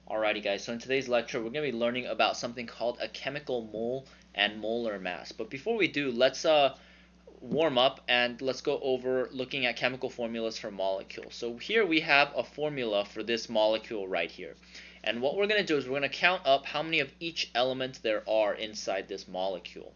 Alrighty guys, so in today's lecture we're going to be learning about something called a chemical mole and molar mass. But before we do, let's warm up and let's go over looking at chemical formulas for molecules. So here we have a formula for this molecule right here. And what we're going to do is we're going to count up how many of each element there are inside this molecule.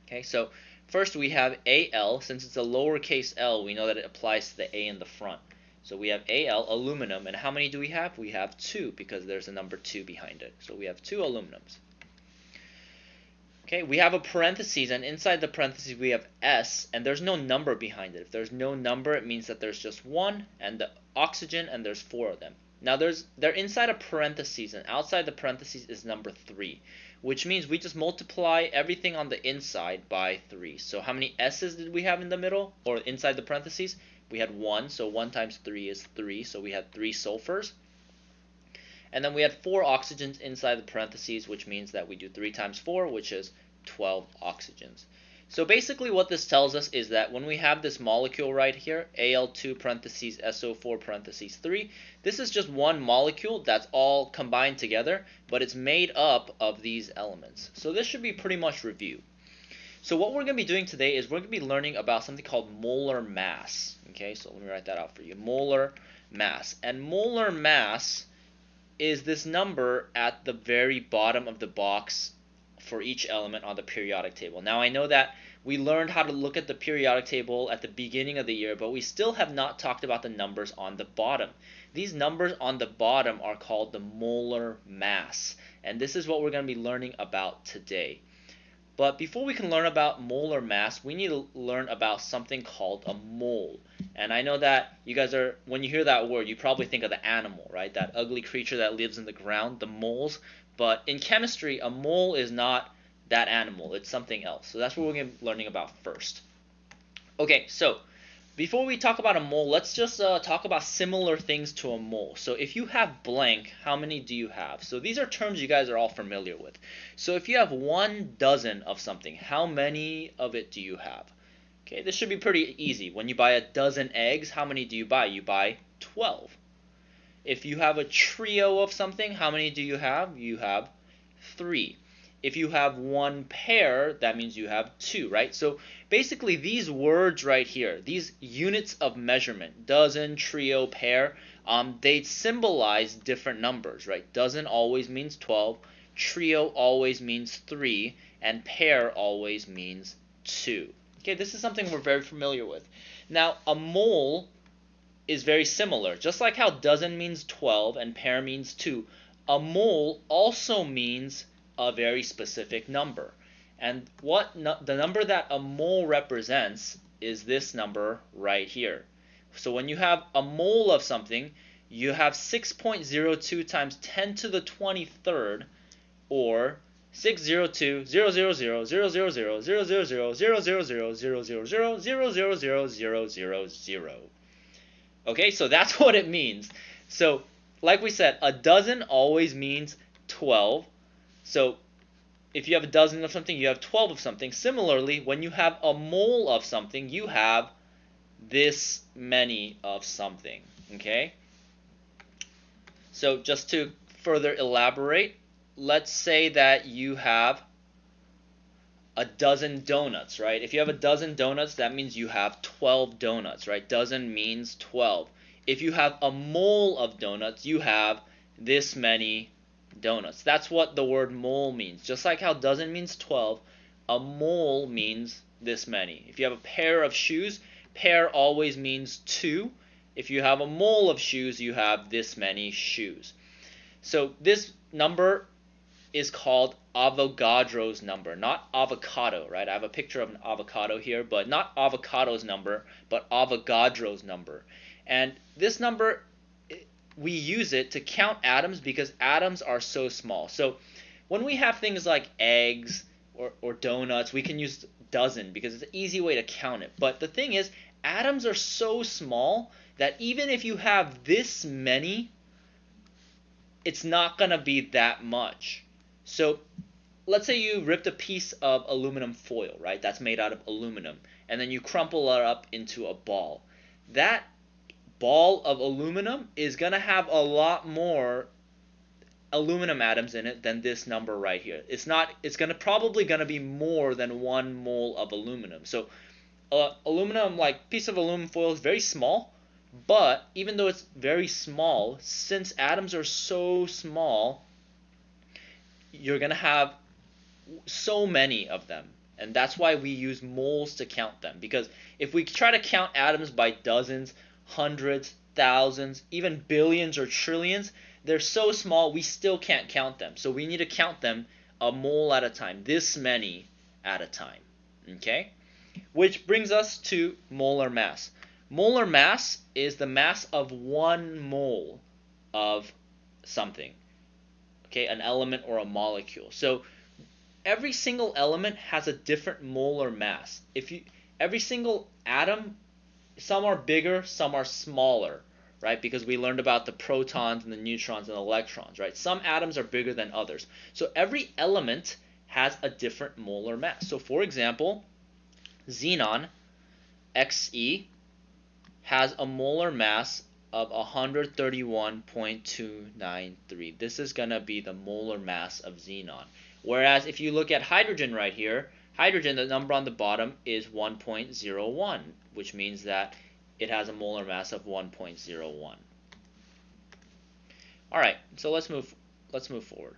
Okay, so first we have Al. Since it's a lowercase l, we know that it applies to the A in the front. So we have Al, aluminum, and how many do we have? We have 2 because there's a number 2 behind it. So we have 2 aluminums. Okay, we have a parentheses, and inside the parentheses we have S, and there's no number behind it. If there's no number, it means that there's just 1, and the oxygen, and there's 4 of them. Now they're inside a parentheses, and outside the parentheses is number 3, which means we just multiply everything on the inside by 3. So how many S's did we have in the middle, or inside the parentheses? We had 1, so 1 times 3 is 3, so we had 3 sulfurs. And then we had 4 oxygens inside the parentheses, which means that we do 3 times 4, which is 12 oxygens. So basically what this tells us is that when we have this molecule right here, Al2 parentheses SO4 parentheses 3, this is just one molecule that's all combined together, but it's made up of these elements. So this should be pretty much review. So what we're going to be doing today is we're going to be learning about something called molar mass. Okay, so let me write that out for you. Molar mass. And molar mass is this number at the very bottom of the box for each element on the periodic table. Now I know that we learned how to look at the periodic table at the beginning of the year, but we still have not talked about the numbers on the bottom. These numbers on the bottom are called the molar mass, and this is what we're going to be learning about today. But before we can learn about molar mass, we need to learn about something called a mole. And I know that you guys are, when you hear that word, you probably think of the animal, right? That ugly creature that lives in the ground, the moles. But in chemistry, a mole is not that animal. It's something else. So that's what we're going to be learning about first. Okay, so before we talk about a mole, let's just talk about similar things to a mole. So if you have blank, how many do you have? So these are terms you guys are all familiar with. So if you have 1 dozen of something, how many of it do you have? Okay, this should be pretty easy. When you buy a dozen eggs, how many do you buy? You buy 12. If you have a trio of something, how many do you have? You have 3. If you have 1 pair, that means you have 2, right? So basically these words right here, these units of measurement, dozen, trio, pair, they symbolize different numbers, right? Dozen always means 12, trio always means 3, and pair always means 2. Okay, this is something we're very familiar with. Now, a mole is very similar. Just like how dozen means 12 and pair means 2, a mole also means a very specific number. And the number that a mole represents is this number right here. So when you have a mole of something, you have 6.02 times 10 to the 23rd, or 602,000,000,000,000,000,000,000,000,000,000,000,000,000. Okay, so that's what it means. So like we said, a dozen always means 12. So if you have a dozen of something, you have 12 of something. Similarly, when you have a mole of something, you have this many of something. Okay? So just to further elaborate, let's say that you have a dozen donuts, right? If you have a dozen donuts, that means you have 12 donuts, right? Dozen means 12. If you have a mole of donuts, you have this many donuts. That's what the word mole means. Just like how dozen means 12, a mole means this many. If you have a pair of shoes, pair always means 2. If you have a mole of shoes, you have this many shoes. So this number is called Avogadro's number, not avocado, right? I have a picture of an avocado here, but not avocado's number, but Avogadro's number. And this number, we use it to count atoms because atoms are so small. So when we have things like eggs or donuts, we can use dozen because it's an easy way to count it. But the thing is, atoms are so small that even if you have this many, it's not going to be that much. So let's say you ripped a piece of aluminum foil, right? That's made out of aluminum. And then you crumple it up into a ball. That ball of aluminum is going to have a lot more aluminum atoms in it than this number right here. It's probably gonna be more than 1 mole of aluminum. So aluminum, like piece of aluminum foil, is very small, but even though it's very small, since atoms are so small, you're gonna have so many of them. And that's why we use moles to count them. Because if we try to count atoms by dozens, hundreds, thousands, even billions or trillions, they're so small we still can't count them. So we need to count them a mole at a time, this many at a time. Okay? Which brings us to molar mass. Molar mass is the mass of 1 mole of something. Okay, an element or a molecule. So every single element has a different molar mass. Every single atom, some are bigger, some are smaller, right? Because we learned about the protons and the neutrons and electrons, right? Some atoms are bigger than others. So every element has a different molar mass. So for example, xenon, Xe, has a molar mass of 131.293. This is going to be the molar mass of xenon. Whereas if you look at hydrogen right here, hydrogen, the number on the bottom is 1.01, which means that it has a molar mass of 1.01. All right, so let's move forward.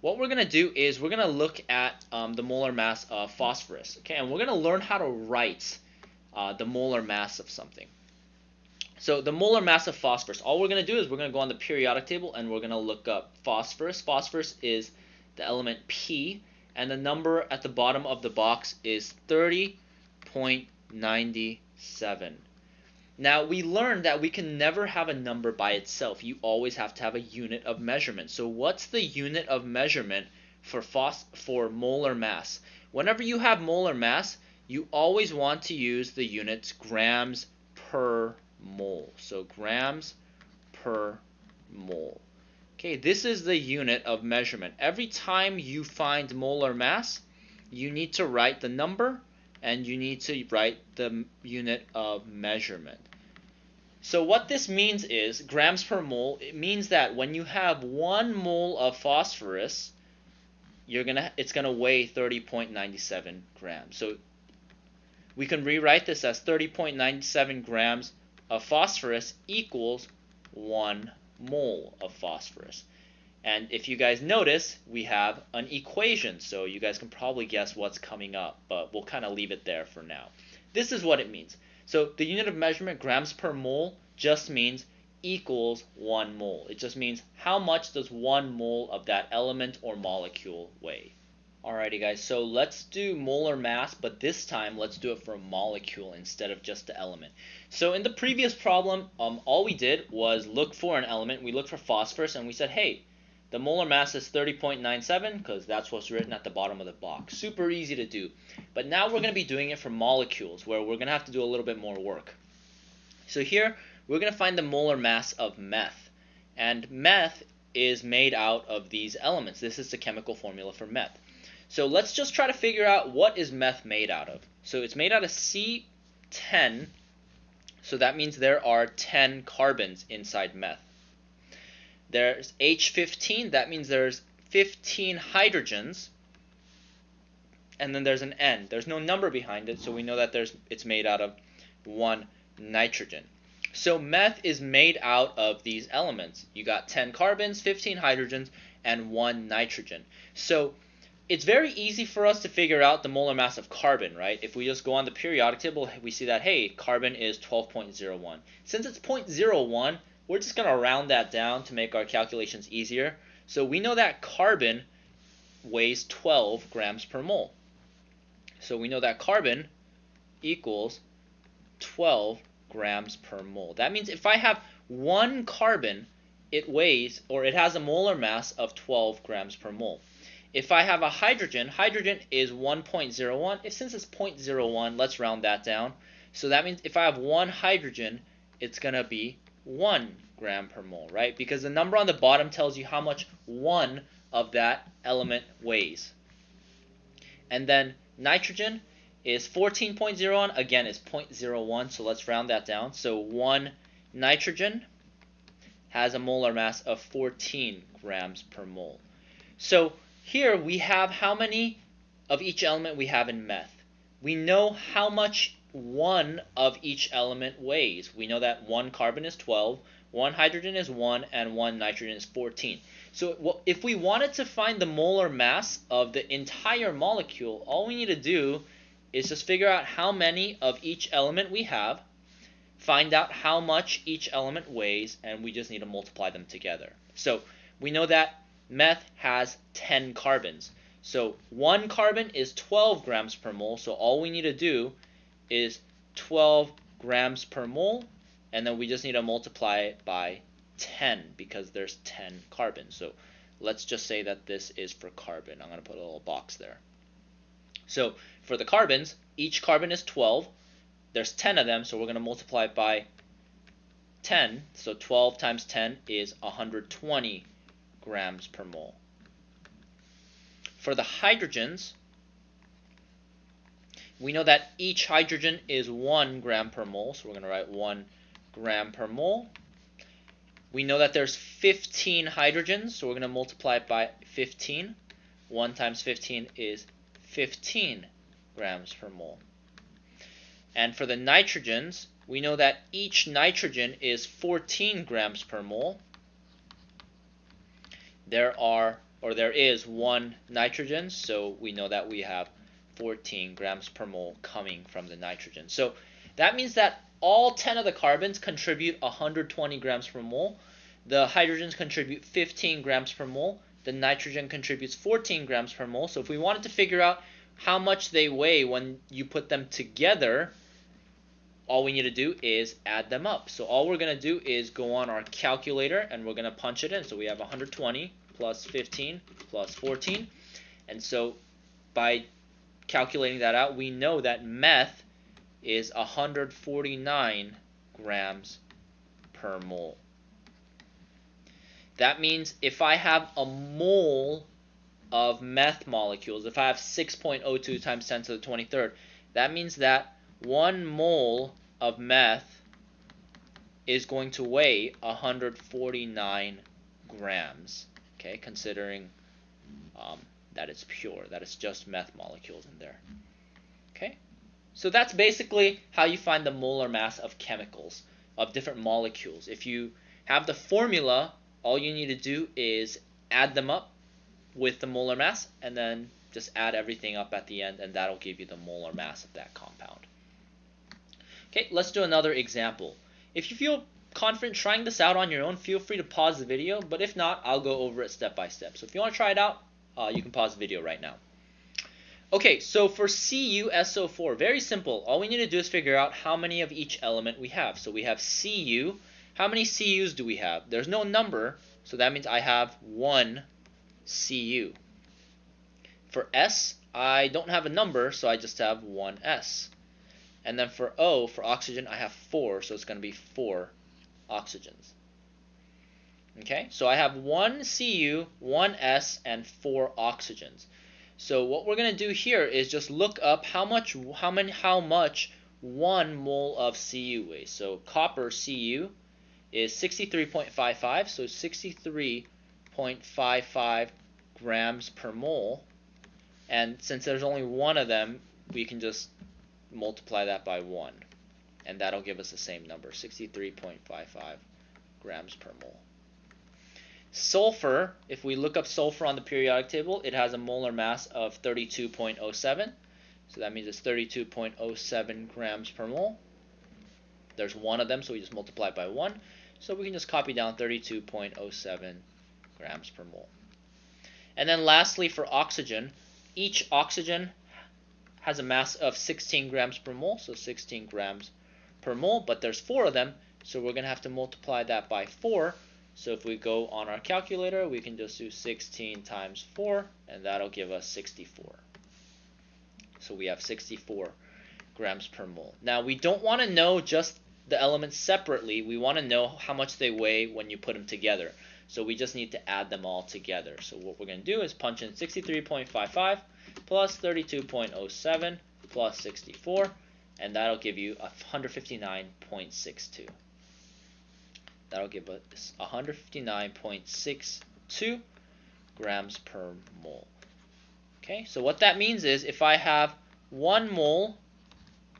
What we're going to do is we're going to look at the molar mass of phosphorus. Okay, and we're going to learn how to write the molar mass of something. So the molar mass of phosphorus, all we're going to do is we're going to go on the periodic table and we're going to look up phosphorus. Phosphorus is the element P, and the number at the bottom of the box is 30.97. Now we learned that we can never have a number by itself. You always have to have a unit of measurement. So what's the unit of measurement for molar mass? Whenever you have molar mass, you always want to use the units grams per mole. So grams per mole. Okay, this is the unit of measurement. Every time you find molar mass, you need to write the number and you need to write the unit of measurement. So what this means is grams per mole. It means that when you have 1 mole of phosphorus, it's gonna weigh 30.97 grams. So we can rewrite this as 30.97 grams of phosphorus equals 1 mole of phosphorus. And if you guys notice, we have an equation, so you guys can probably guess what's coming up, but we'll kind of leave it there for now. This is what it means. So the unit of measurement, grams per mole, just means equals 1 mole. It just means how much does 1 mole of that element or molecule weigh. Alrighty guys, so let's do molar mass, but this time let's do it for a molecule instead of just the element. So in the previous problem, all we did was look for an element. We looked for phosphorus and we said, hey, the molar mass is 30.97 because that's what's written at the bottom of the box. Super easy to do. But now we're going to be doing it for molecules where we're going to have to do a little bit more work. So here we're going to find the molar mass of meth. And meth is made out of these elements. This is the chemical formula for meth. So let's just try to figure out what is meth made out of. So it's made out of C10, so that means there are 10 carbons inside meth. There's H15, that means there's 15 hydrogens, and then there's an N. There's no number behind it, so we know that it's made out of 1 nitrogen. So meth is made out of these elements. You got 10 carbons, 15 hydrogens, and 1 nitrogen. So it's very easy for us to figure out the molar mass of carbon, right? If we just go on the periodic table, we see that, hey, carbon is 12.01. Since it's 0.01, we're just going to round that down to make our calculations easier. So we know that carbon weighs 12 grams per mole. So we know that carbon equals 12 grams per mole. That means if I have 1 carbon, it weighs, or it has a molar mass of 12 grams per mole. If I have a hydrogen, hydrogen is 1.01. Since it's 0.01, let's round that down. So that means if I have 1 hydrogen, it's going to be 1 gram per mole, right? Because the number on the bottom tells you how much 1 of that element weighs. And then nitrogen is 14.01. Again, it's 0.01, so let's round that down. So 1 nitrogen has a molar mass of 14 grams per mole. So here we have how many of each element we have in meth. We know how much one of each element weighs. We know that one carbon is 12, one hydrogen is 1, and one nitrogen is 14. So if we wanted to find the molar mass of the entire molecule, all we need to do is just figure out how many of each element we have, find out how much each element weighs, and we just need to multiply them together. So we know that meth has 10 carbons. So one carbon is 12 grams per mole, so all we need to do is 12 grams per mole, and then we just need to multiply it by 10 because there's 10 carbons. So let's just say that this is for carbon. I'm going to put a little box there. So for the carbons, each carbon is 12. There's 10 of them, so we're going to multiply it by 10. So 12 times 10 is 120 grams per mole. For the hydrogens, we know that each hydrogen is 1 gram per mole, so we're going to write 1 gram per mole. We know that there's 15 hydrogens, so we're going to multiply it by 15. 1 times 15 is 15 grams per mole. And for the nitrogens, we know that each nitrogen is 14 grams per mole. There is one nitrogen, so we know that we have 14 grams per mole coming from the nitrogen. So that means that all 10 of the carbons contribute 120 grams per mole. The hydrogens contribute 15 grams per mole. The nitrogen contributes 14 grams per mole. So if we wanted to figure out how much they weigh when you put them together, all we need to do is add them up. So all we're going to do is go on our calculator and we're going to punch it in. So we have 120 plus 15 plus 14. And so by calculating that out, we know that meth is 149 grams per mole. That means if I have a mole of meth molecules, if I have 6.02 times 10 to the 23rd, that means that 1 mole of meth is going to weigh 149 grams, okay, considering that it's pure, that it's just meth molecules in there. Okay, so that's basically how you find the molar mass of chemicals, of different molecules. If you have the formula, all you need to do is add them up with the molar mass and then just add everything up at the end, and that'll give you the molar mass of that compound. Okay, let's do another example. If you feel confident trying this out on your own, feel free to pause the video, but if not, I'll go over it step by step. So if you want to try it out, you can pause the video right now. Okay, so for CuSO4, very simple. All we need to do is figure out how many of each element we have. So we have Cu. How many Cus do we have? There's no number, so that means I have 1 Cu. For S, I don't have a number, so I just have 1 S. And then for O, for oxygen, I have 4, so it's going to be 4 oxygens. Okay, so I have 1 Cu, 1 S, and 4 oxygens. So what we're going to do here is just look up how much 1 mole of Cu weighs. So copper Cu is 63.55, so 63.55 grams per mole. And since there's only one of them, we can just multiply that by 1, and that'll give us the same number, 63.55 grams per mole. Sulfur, if we look up sulfur on the periodic table, it has a molar mass of 32.07, so that means it's 32.07 grams per mole. There's one of them, so we just multiply by 1, so we can just copy down 32.07 grams per mole. And then lastly, for oxygen, each oxygen has a mass of 16 grams per mole, so 16 grams per mole, but there's 4 of them, so we're going to have to multiply that by 4. So if we go on our calculator, we can just do 16 times 4, and that'll give us 64. So we have 64 grams per mole. Now we don't want to know just the elements separately, we want to know how much they weigh when you put them together. So we just need to add them all together. So what we're going to do is punch in 63.55 plus 32.07 plus 64, and that'll give you 159.62. That'll give us 159.62 grams per mole. Okay, so what that means is if I have 1 mole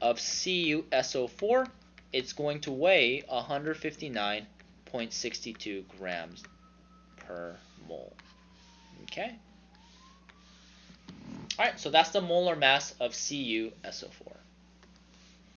of CuSO4, it's going to weigh 159.62 grams per mole. Okay? Alright, so that's the molar mass of CuSO4.